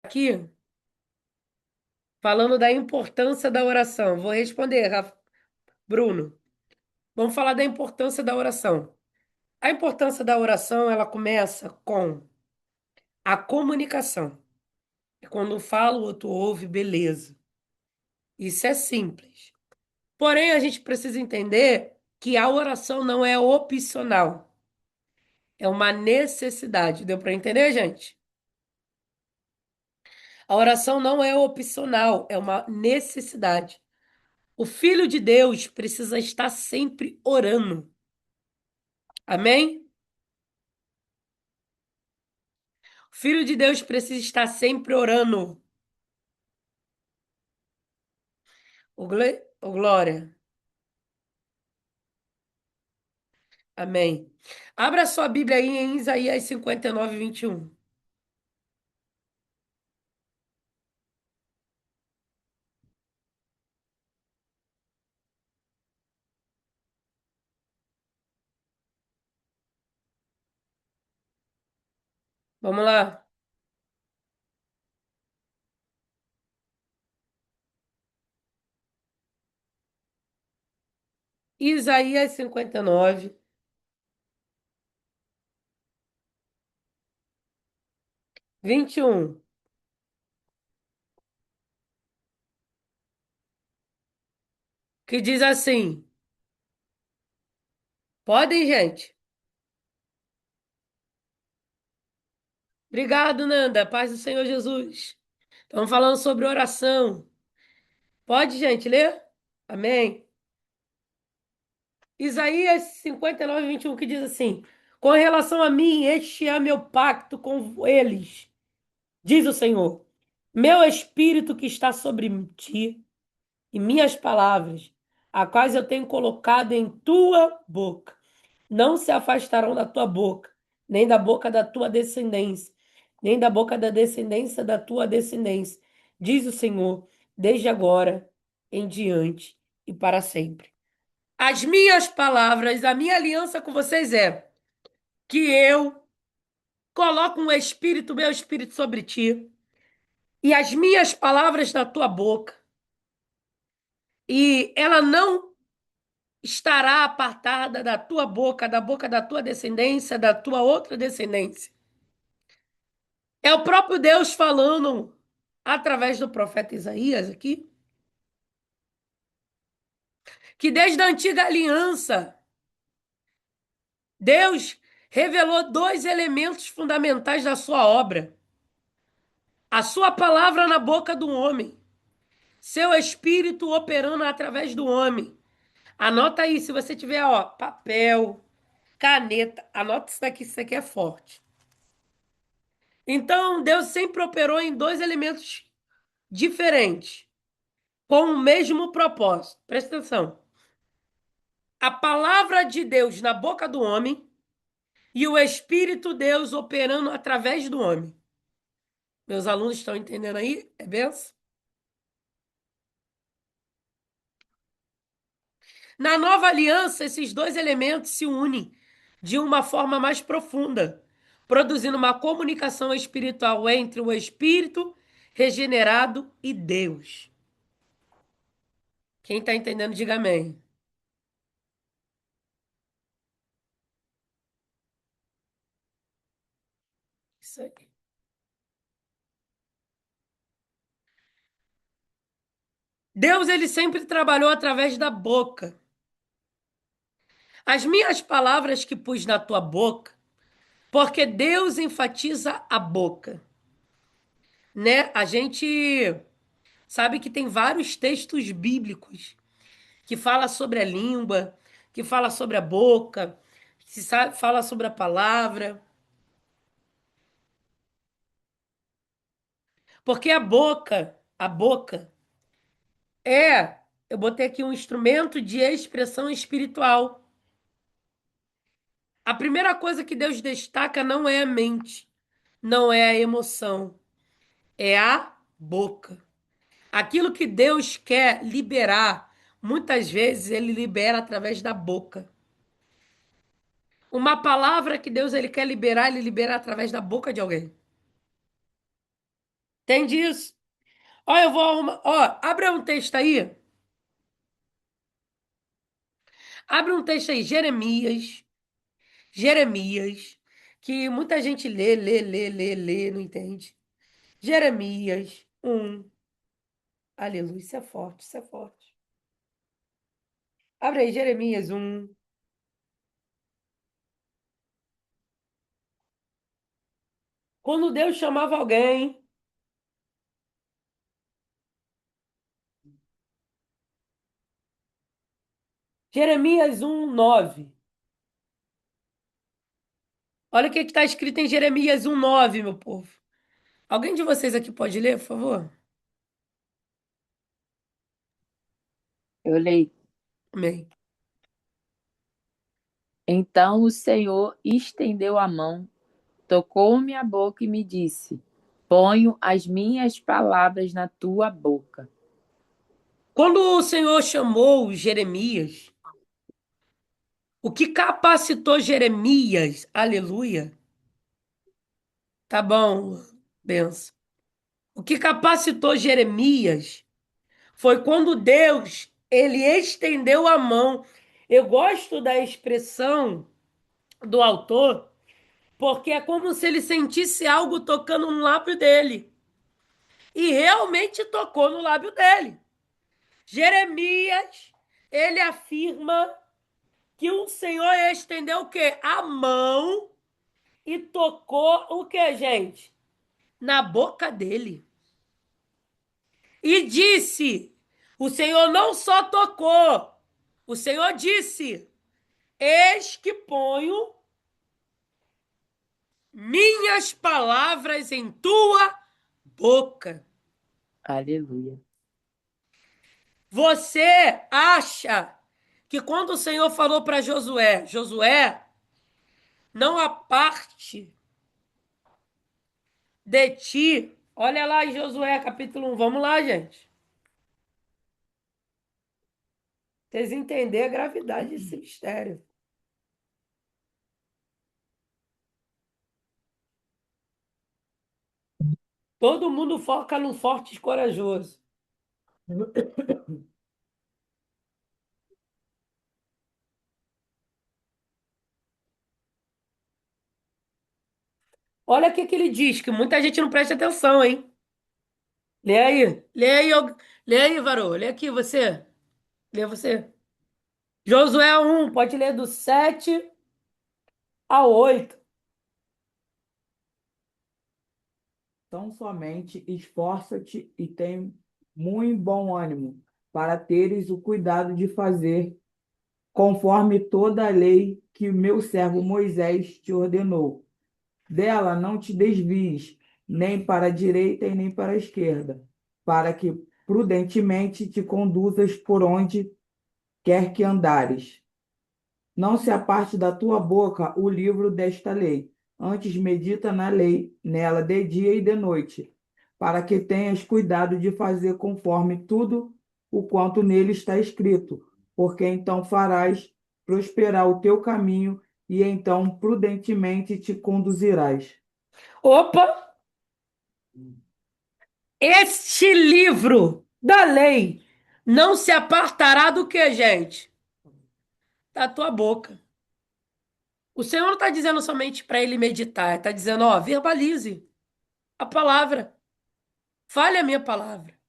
Aqui, falando da importância da oração. Vou responder, Bruno. Vamos falar da importância da oração. A importância da oração, ela começa com a comunicação. É quando um fala, o outro ouve, beleza. Isso é simples. Porém, a gente precisa entender que a oração não é opcional, é uma necessidade. Deu para entender, gente? A oração não é opcional, é uma necessidade. O Filho de Deus precisa estar sempre orando. Amém? O Filho de Deus precisa estar sempre orando. Ô, glória. Amém. Abra sua Bíblia aí em Isaías 59, 21. Vamos lá. Isaías 59, 21. Que diz assim: podem, gente? Obrigado, Nanda. Paz do Senhor Jesus. Estamos falando sobre oração. Pode, gente, ler? Amém. Isaías 59, 21, que diz assim: com relação a mim, este é meu pacto com eles, diz o Senhor. Meu espírito que está sobre ti e minhas palavras, a quais eu tenho colocado em tua boca, não se afastarão da tua boca, nem da boca da tua descendência, nem da boca da descendência da tua descendência, diz o Senhor, desde agora em diante e para sempre. As minhas palavras, a minha aliança com vocês é que eu coloco um espírito, meu espírito sobre ti, e as minhas palavras na tua boca, e ela não estará apartada da tua boca, da boca da tua descendência, da tua outra descendência. É o próprio Deus falando através do profeta Isaías aqui, que desde a antiga aliança, Deus revelou dois elementos fundamentais da sua obra: a sua palavra na boca do homem, seu espírito operando através do homem. Anota aí, se você tiver, ó, papel, caneta, anota isso daqui é forte. Então, Deus sempre operou em dois elementos diferentes, com o mesmo propósito. Presta atenção. A palavra de Deus na boca do homem e o Espírito Deus operando através do homem. Meus alunos estão entendendo aí? É benção? Na nova aliança, esses dois elementos se unem de uma forma mais profunda, produzindo uma comunicação espiritual entre o espírito regenerado e Deus. Quem está entendendo, diga amém. Isso aí. Deus, ele sempre trabalhou através da boca. As minhas palavras que pus na tua boca, porque Deus enfatiza a boca, né? A gente sabe que tem vários textos bíblicos que fala sobre a língua, que fala sobre a boca, fala sobre a palavra, porque a boca eu botei aqui um instrumento de expressão espiritual. A primeira coisa que Deus destaca não é a mente, não é a emoção, é a boca. Aquilo que Deus quer liberar, muitas vezes ele libera através da boca. Uma palavra que Deus ele quer liberar, ele libera através da boca de alguém. Entende isso? Ó, eu vou arrumar. Ó, abre um texto aí. Abre um texto aí, Jeremias. Jeremias. Que muita gente lê, não entende. Jeremias 1. Aleluia, isso é forte, isso é forte. Abre aí, Jeremias 1. Quando Deus chamava alguém, Jeremias 1:9. Olha o que está escrito em Jeremias 1:9, meu povo. Alguém de vocês aqui pode ler, por favor? Eu leio. Amém. Então o Senhor estendeu a mão, tocou-me a boca e me disse: Ponho as minhas palavras na tua boca. Quando o Senhor chamou Jeremias, o que capacitou Jeremias, aleluia, tá bom, benção. O que capacitou Jeremias foi quando Deus, ele estendeu a mão. Eu gosto da expressão do autor, porque é como se ele sentisse algo tocando no lábio dele. E realmente tocou no lábio dele. Jeremias, ele afirma que o Senhor estendeu o quê? A mão e tocou o quê, gente? Na boca dele. E disse: o Senhor não só tocou, o Senhor disse: eis que ponho minhas palavras em tua boca. Aleluia. Você acha que quando o Senhor falou para Josué, Josué, não aparte de ti. Olha lá em Josué capítulo 1. Vamos lá, gente. Vocês entenderem a gravidade desse mistério. Todo mundo foca no forte e corajoso. Olha o que que ele diz, que muita gente não presta atenção, hein? Lê aí. Lê aí, varô. Lê aqui, você. Lê você. Josué 1, pode ler do 7 ao 8. Tão somente esforça-te e tem muito bom ânimo, para teres o cuidado de fazer conforme toda a lei que o meu servo Moisés te ordenou. Dela não te desvies, nem para a direita e nem para a esquerda, para que prudentemente te conduzas por onde quer que andares. Não se aparte da tua boca o livro desta lei. Antes medita na lei, nela de dia e de noite, para que tenhas cuidado de fazer conforme tudo o quanto nele está escrito, porque então farás prosperar o teu caminho e então prudentemente te conduzirás. Opa! Este livro da lei não se apartará do que, gente? Da tua boca. O Senhor não está dizendo somente para ele meditar, está dizendo, ó, verbalize a palavra, fale a minha palavra,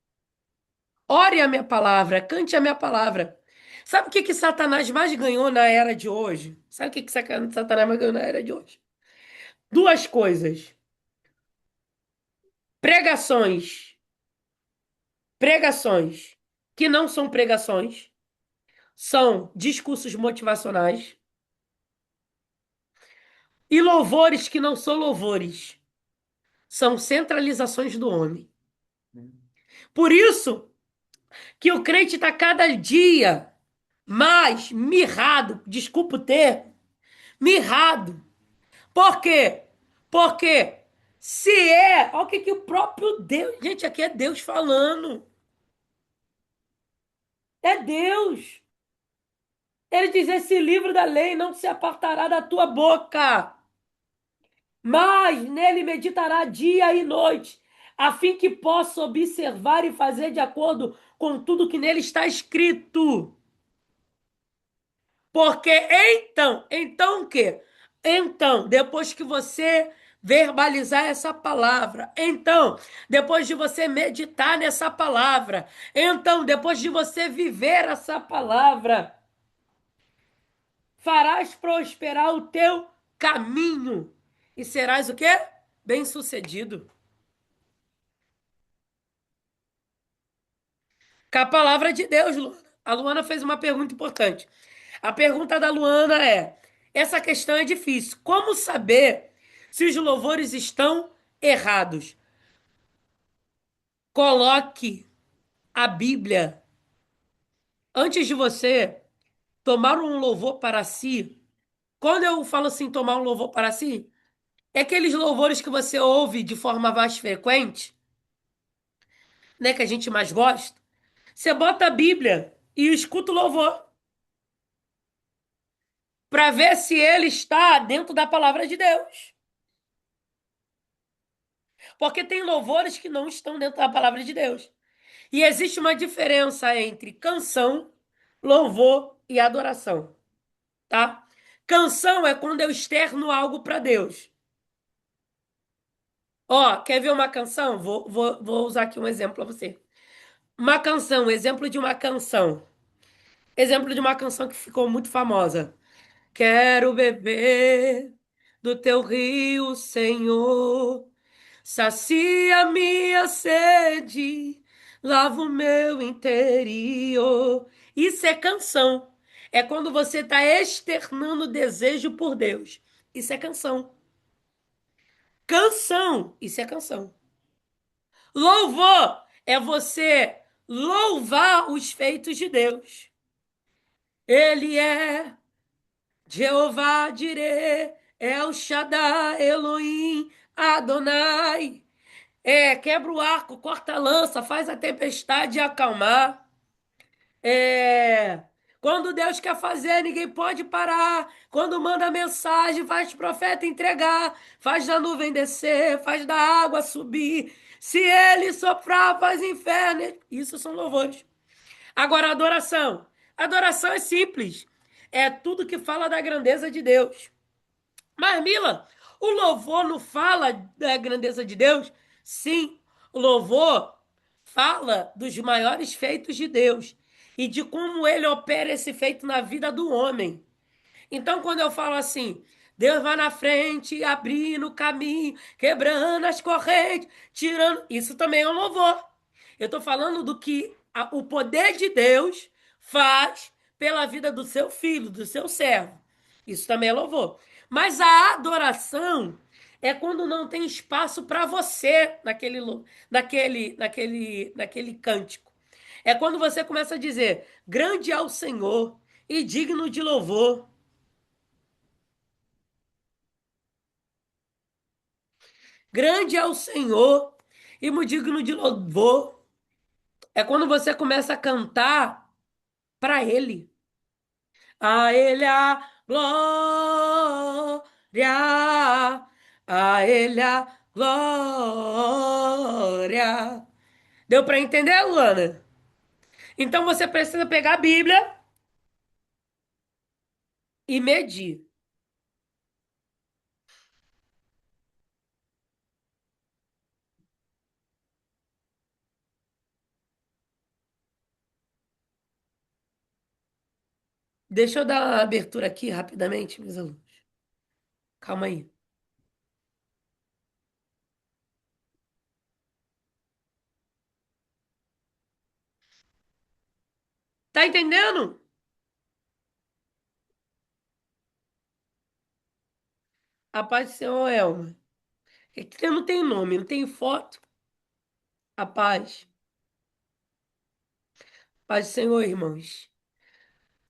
ore a minha palavra, cante a minha palavra. Sabe o que que Satanás mais ganhou na era de hoje? Sabe o que que Satanás mais ganhou na era de hoje? Duas coisas: pregações, pregações que não são pregações, são discursos motivacionais, e louvores que não são louvores, são centralizações do homem. Por isso que o crente está cada dia mais mirrado, desculpa o termo, mirrado. Por quê? Porque se é, olha o que, que o próprio Deus, gente, aqui é Deus falando. É Deus. Ele diz: esse livro da lei não se apartará da tua boca, mas nele meditará dia e noite. a fim que possa observar e fazer de acordo com tudo que nele está escrito. Porque então o quê? Então, depois que você verbalizar essa palavra, então, depois de você meditar nessa palavra, então, depois de você viver essa palavra, farás prosperar o teu caminho e serás o quê? Bem-sucedido. Com a palavra de Deus, Luana. A Luana fez uma pergunta importante. A pergunta da Luana é: essa questão é difícil. Como saber se os louvores estão errados? Coloque a Bíblia antes de você tomar um louvor para si. Quando eu falo assim, tomar um louvor para si, é aqueles louvores que você ouve de forma mais frequente, né, que a gente mais gosta. Você bota a Bíblia e escuta o louvor para ver se ele está dentro da palavra de Deus. Porque tem louvores que não estão dentro da palavra de Deus. E existe uma diferença entre canção, louvor e adoração, tá? Canção é quando eu externo algo para Deus. Ó, quer ver uma canção? Vou usar aqui um exemplo para você. Uma canção, exemplo de uma canção. Exemplo de uma canção que ficou muito famosa. Quero beber do teu rio, Senhor. Sacia minha sede, lava o meu interior. Isso é canção. É quando você está externando desejo por Deus. Isso é canção. Canção, isso é canção. Louvor é você louvar os feitos de Deus. Ele é Jeová Jireh, El Shaddai, Elohim, Adonai. Quebra o arco, corta a lança, faz a tempestade acalmar. É, quando Deus quer fazer, ninguém pode parar. Quando manda mensagem, faz profeta entregar, faz da nuvem descer, faz da água subir. Se ele soprar, faz inferno. Isso são louvores. Agora, adoração. Adoração é simples. É tudo que fala da grandeza de Deus. Mas, Mila, o louvor não fala da grandeza de Deus? Sim, o louvor fala dos maiores feitos de Deus e de como ele opera esse feito na vida do homem. Então, quando eu falo assim, Deus vai na frente, abrindo o caminho, quebrando as correntes, tirando. Isso também é um louvor. Eu estou falando do que o poder de Deus faz pela vida do seu filho, do seu servo. Isso também é louvor. Mas a adoração é quando não tem espaço para você naquele cântico. É quando você começa a dizer: grande é o Senhor e digno de louvor. Grande é o Senhor e muito digno de louvor. É quando você começa a cantar para Ele. A Ele a glória, a Ele a glória. Deu para entender, Luana? Então você precisa pegar a Bíblia e medir. Deixa eu dar uma abertura aqui rapidamente, meus alunos. Calma aí. Tá entendendo? A paz do Senhor, Elma. É que não tem nome, não tem foto. A paz. Paz do Senhor, irmãos.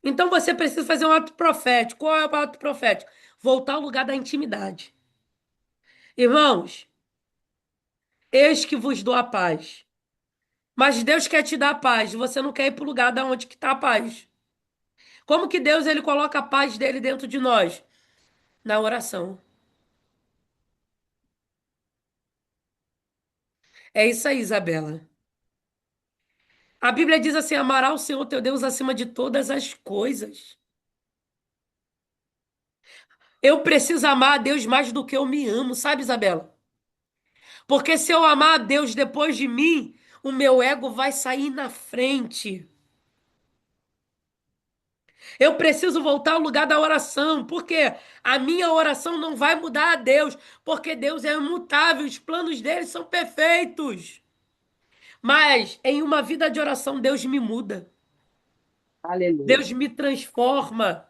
Então você precisa fazer um ato profético. Qual é o ato profético? Voltar ao lugar da intimidade. Irmãos, eis que vos dou a paz. Mas Deus quer te dar a paz. Você não quer ir para o lugar da onde que está a paz. Como que Deus ele coloca a paz dele dentro de nós? Na oração. É isso aí, Isabela. A Bíblia diz assim: amará o Senhor teu Deus acima de todas as coisas. Eu preciso amar a Deus mais do que eu me amo, sabe, Isabela? Porque se eu amar a Deus depois de mim, o meu ego vai sair na frente. Eu preciso voltar ao lugar da oração, porque a minha oração não vai mudar a Deus, porque Deus é imutável, os planos dele são perfeitos. Mas em uma vida de oração, Deus me muda, Aleluia. Deus me transforma,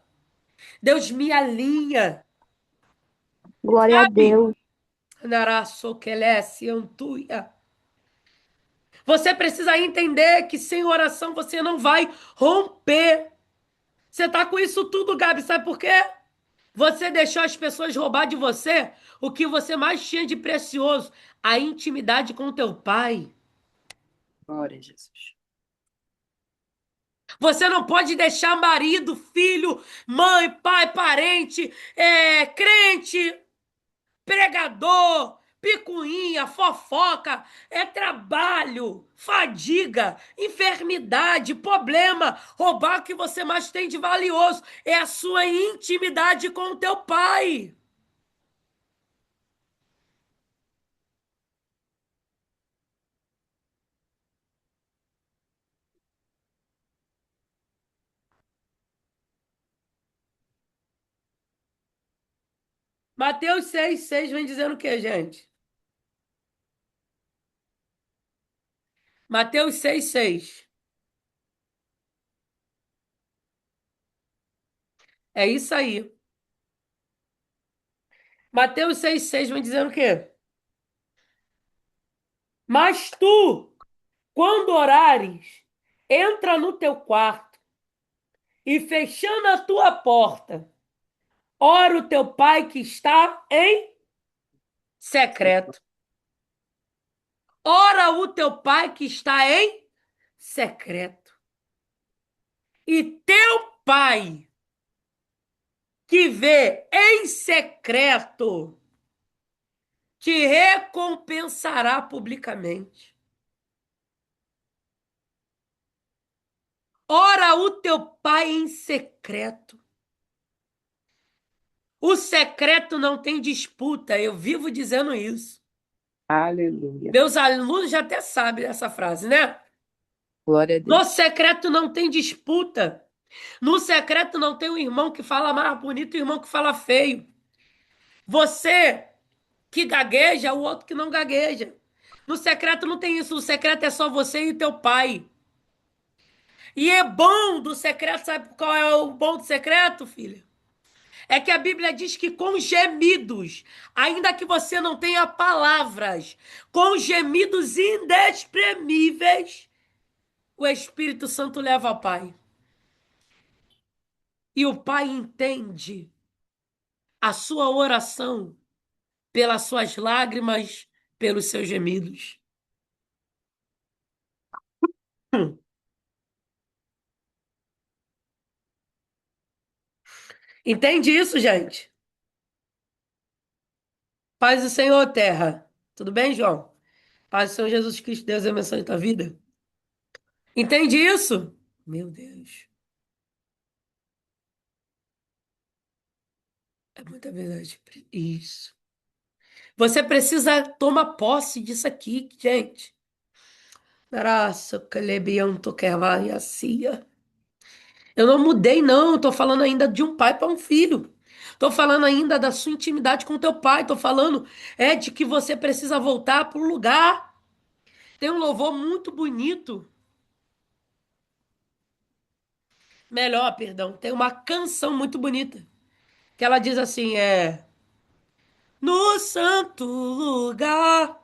Deus me alinha, Glória a sabe? Deus. Naraçoquelece, Antuia. Você precisa entender que sem oração você não vai romper. Você tá com isso tudo, Gabi, sabe por quê? Você deixou as pessoas roubar de você o que você mais tinha de precioso, a intimidade com teu pai. Glória a Jesus. Você não pode deixar marido, filho, mãe, pai, parente, crente, pregador, picuinha, fofoca, trabalho, fadiga, enfermidade, problema. Roubar o que você mais tem de valioso é a sua intimidade com o teu pai. Mateus 6,6 vem dizendo o quê, gente? Mateus 6,6. É isso aí. Mateus 6,6 vem dizendo o quê? Mas tu, quando orares, entra no teu quarto e fechando a tua porta, ora o teu pai que está em secreto. Ora o teu pai que está em secreto. E teu pai que vê em secreto te recompensará publicamente. Ora o teu pai em secreto. O secreto não tem disputa, eu vivo dizendo isso. Aleluia. Meus alunos já até sabem essa frase, né? Glória a No Deus. secreto não tem disputa. No secreto não tem um irmão que fala mais bonito e um irmão que fala feio. Você que gagueja, o outro que não gagueja. No secreto não tem isso. No secreto é só você e teu pai. E é bom do secreto, sabe qual é o bom do secreto, filha? É que a Bíblia diz que com gemidos, ainda que você não tenha palavras, com gemidos inexprimíveis, o Espírito Santo leva ao Pai. E o Pai entende a sua oração pelas suas lágrimas, pelos seus gemidos. Entende isso, gente? Paz do Senhor, terra. Tudo bem, João? Paz do Senhor Jesus Cristo, Deus abençoe a tua vida. Entende isso? Meu Deus. É muita verdade. Isso. Você precisa tomar posse disso aqui, gente. Graça, calebianto, cia. Eu não mudei, não. Eu tô falando ainda de um pai para um filho. Tô falando ainda da sua intimidade com teu pai. Tô falando de que você precisa voltar para o lugar. Tem um louvor muito bonito. Melhor, perdão. Tem uma canção muito bonita. Que ela diz assim, no santo lugar,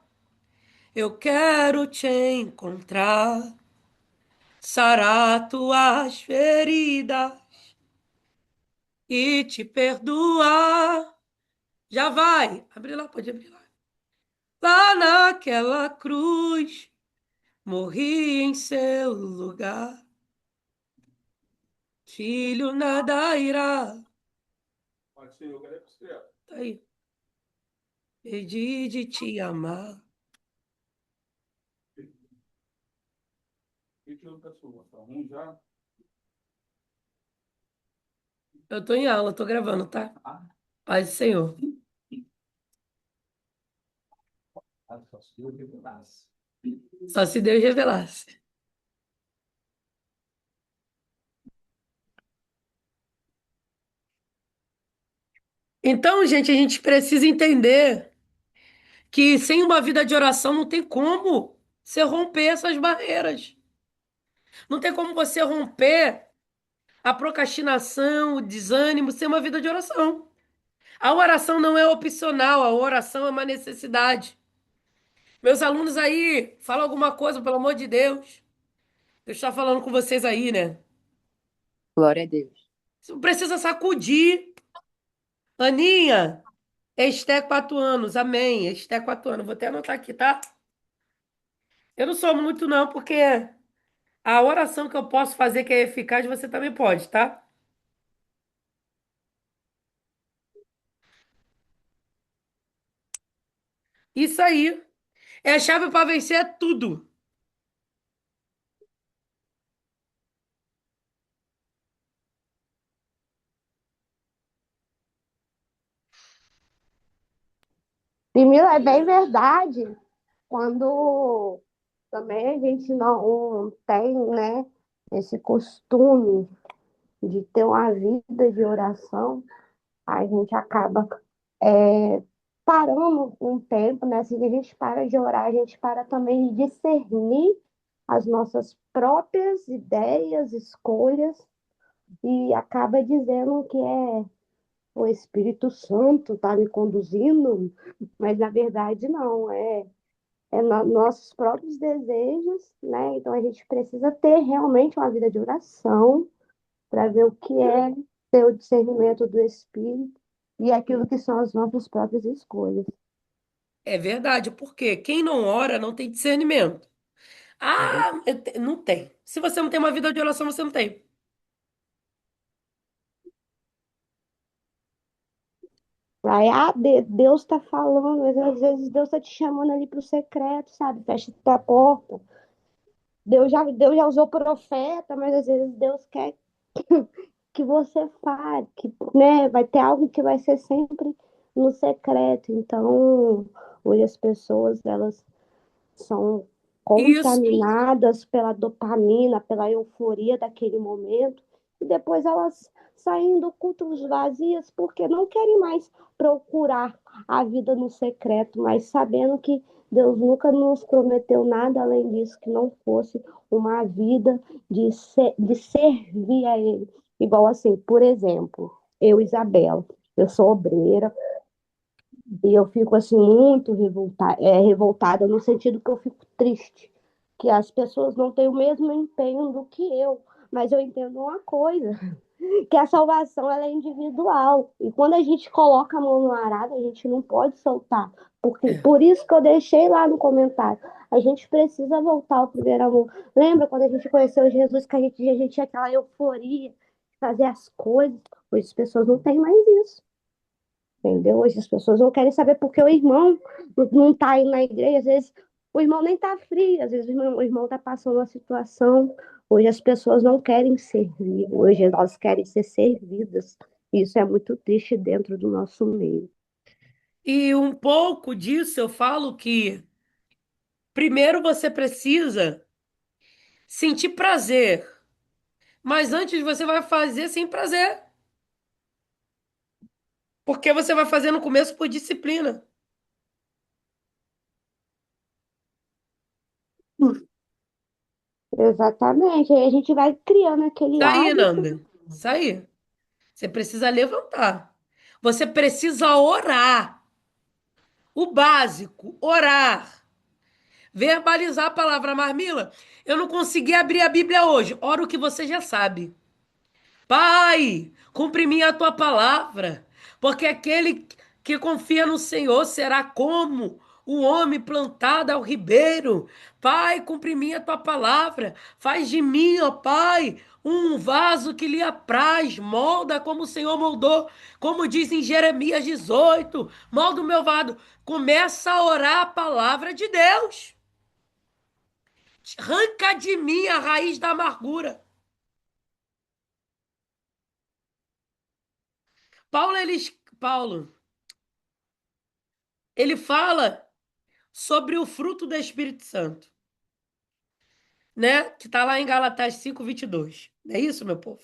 eu quero te encontrar. Sarar tuas feridas e te perdoar. Já vai. Abre lá, pode abrir lá. Lá naquela cruz, morri em seu lugar. Filho, nada irá. Tá aí. Perdi de te amar. Eu tô em aula, tô gravando, tá? Paz do Senhor. Só se Deus revelasse. Então, gente, a gente precisa entender que sem uma vida de oração não tem como você romper essas barreiras. Não tem como você romper a procrastinação, o desânimo, sem uma vida de oração. A oração não é opcional, a oração é uma necessidade. Meus alunos aí, fala alguma coisa, pelo amor de Deus. Deus está falando com vocês aí, né? Glória a Deus. Você precisa sacudir. Aninha, Esté 4 anos, amém. Esté 4 anos. Vou até anotar aqui, tá? Eu não sou muito, não, porque a oração que eu posso fazer que é eficaz, você também pode, tá? Isso aí. É a chave para vencer tudo. Primeiro, é bem verdade quando também a gente não tem, né, esse costume de ter uma vida de oração, a gente acaba é, parando um tempo, né? Assim que a gente para de orar, a gente para também de discernir as nossas próprias ideias, escolhas, e acaba dizendo que é o Espírito Santo está me conduzindo, mas na verdade não, nossos próprios desejos, né? Então a gente precisa ter realmente uma vida de oração para ver o que é ter o discernimento do Espírito e aquilo que são as nossas próprias escolhas. É verdade, porque quem não ora não tem discernimento. Ah, não tem. Se você não tem uma vida de oração, você não tem. Aí, Deus está falando, mas às vezes Deus está te chamando ali para o secreto, sabe? Fecha a porta. Deus já usou profeta, mas às vezes Deus quer que você fale, que, né, vai ter algo que vai ser sempre no secreto. Então, hoje as pessoas, elas são Isso. contaminadas pela dopamina, pela euforia daquele momento, e depois elas saem do culto vazias porque não querem mais procurar a vida no secreto, mas sabendo que Deus nunca nos prometeu nada além disso, que não fosse uma vida de servir a Ele. Igual assim, por exemplo, eu, Isabela, eu sou obreira, e eu fico assim muito revoltada no sentido que eu fico triste, que as pessoas não têm o mesmo empenho do que eu. Mas eu entendo uma coisa, que a salvação ela é individual. E quando a gente coloca a mão no arado, a gente não pode soltar. Porque, É. por isso que eu deixei lá no comentário. A gente precisa voltar ao primeiro amor. Lembra quando a gente conheceu Jesus, que a gente tinha aquela euforia de fazer as coisas? Hoje as pessoas não têm mais isso. Entendeu? Hoje as pessoas não querem saber porque o irmão não está indo na igreja, às vezes o irmão nem está frio, às vezes o irmão está passando uma situação. Hoje as pessoas não querem servir, hoje elas querem ser servidas. Isso é muito triste dentro do nosso meio. E um pouco disso eu falo que primeiro você precisa sentir prazer, mas antes você vai fazer sem prazer, porque você vai fazer no começo por disciplina. Exatamente. Aí a gente vai criando aquele Isso aí, hábito. Nanda. Isso aí. Você precisa levantar. Você precisa orar. O básico, orar. Verbalizar a palavra. Marmila, eu não consegui abrir a Bíblia hoje. Ora o que você já sabe. Pai, cumpre em mim a tua palavra, porque aquele que confia no Senhor será como o homem plantado ao ribeiro. Pai, cumpre em mim a tua palavra, faz de mim, ó Pai, um vaso que lhe apraz, molda como o Senhor moldou, como diz em Jeremias 18, molda o meu vaso. Começa a orar a palavra de Deus. Arranca de mim a raiz da amargura. Paulo, ele fala sobre o fruto do Espírito Santo, né? Que está lá em Galatas 5:22. Não é isso, meu povo?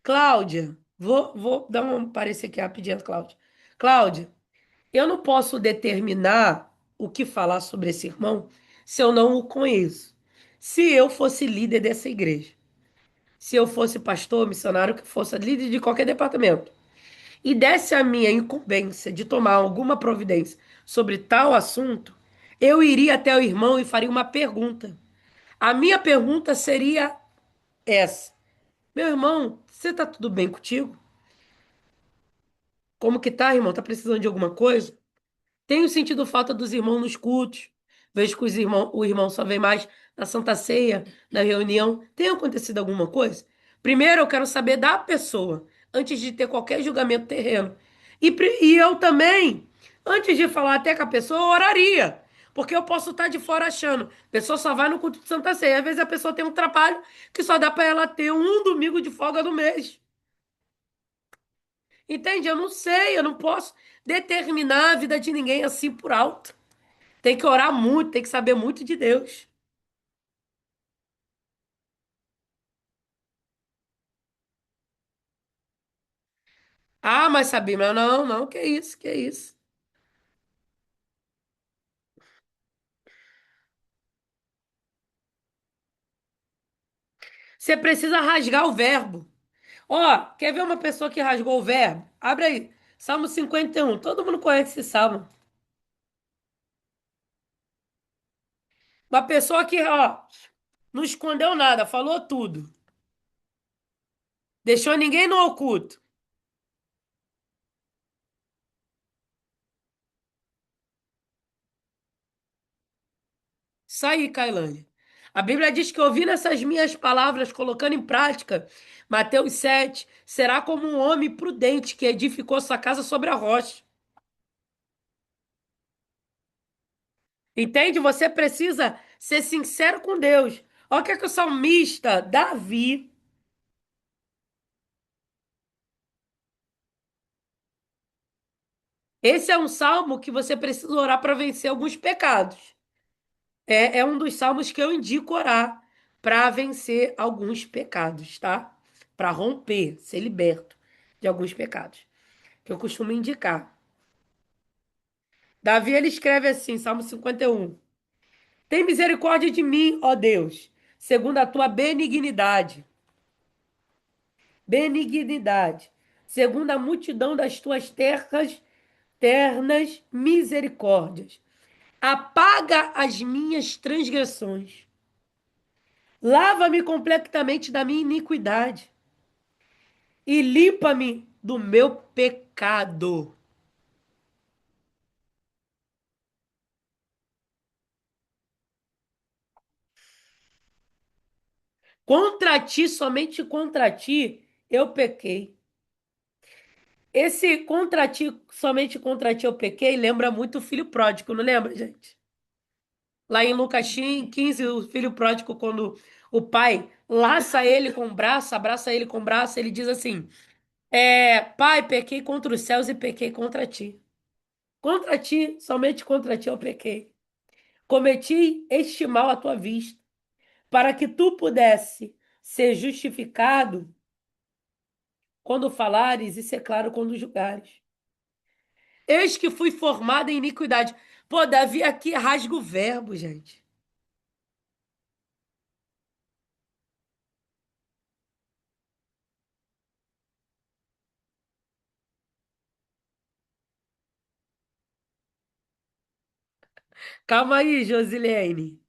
Cláudia, vou dar um parecer aqui rapidinho, Cláudia. Cláudia, eu não posso determinar o que falar sobre esse irmão se eu não o conheço. Se eu fosse líder dessa igreja, se eu fosse pastor, missionário, que fosse líder de qualquer departamento, e desse a minha incumbência de tomar alguma providência sobre tal assunto, eu iria até o irmão e faria uma pergunta. A minha pergunta seria essa: meu irmão, você tá tudo bem contigo? Como que tá, irmão? Tá precisando de alguma coisa? Tenho sentido falta dos irmãos nos cultos. Vejo que o irmão só vem mais na Santa Ceia, na reunião. Tem acontecido alguma coisa? Primeiro, eu quero saber da pessoa, antes de ter qualquer julgamento terreno. E eu também, antes de falar até com a pessoa, eu oraria. Porque eu posso estar de fora achando. A pessoa só vai no culto de Santa Ceia. Às vezes a pessoa tem um trabalho que só dá para ela ter um domingo de folga no mês. Entende? Eu não sei, eu não posso determinar a vida de ninguém assim por alto. Tem que orar muito, tem que saber muito de Deus. Ah, mas Sabina, não, não, que isso, que isso. Você precisa rasgar o verbo. Ó, quer ver uma pessoa que rasgou o verbo? Abre aí. Salmo 51. Todo mundo conhece esse salmo. Uma pessoa que, ó, não escondeu nada, falou tudo. Deixou ninguém no oculto. Isso aí, Cailândia. A Bíblia diz que ouvindo essas minhas palavras, colocando em prática, Mateus 7, será como um homem prudente que edificou sua casa sobre a rocha. Entende? Você precisa ser sincero com Deus. Olha o que é que o salmista Davi, esse é um salmo que você precisa orar para vencer alguns pecados. É um dos salmos que eu indico orar para vencer alguns pecados, tá? Para romper, ser liberto de alguns pecados, que eu costumo indicar. Davi, ele escreve assim, Salmo 51. Tem misericórdia de mim, ó Deus, segundo a tua benignidade. Benignidade, segundo a multidão das tuas ternas misericórdias. Apaga as minhas transgressões. Lava-me completamente da minha iniquidade e limpa-me do meu pecado. Contra ti, somente contra ti, eu pequei. Esse contra ti, somente contra ti eu pequei, lembra muito o filho pródigo, não lembra, gente? Lá em Lucas 15, o filho pródigo, quando o pai laça ele com o braço, abraça ele com o braço, ele diz assim: Pai, pequei contra os céus e pequei contra ti. Contra ti, somente contra ti eu pequei. Cometi este mal à tua vista, para que tu pudesse ser justificado quando falares e ser claro quando julgares. Eis que fui formado em iniquidade. Pô, Davi aqui rasga o verbo, gente. Calma aí, Josilene.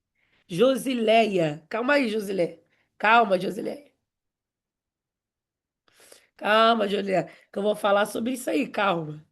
Josileia. Calma aí, Josileia. Calma, Josileia. Calma, Josileia. Que eu vou falar sobre isso aí, calma.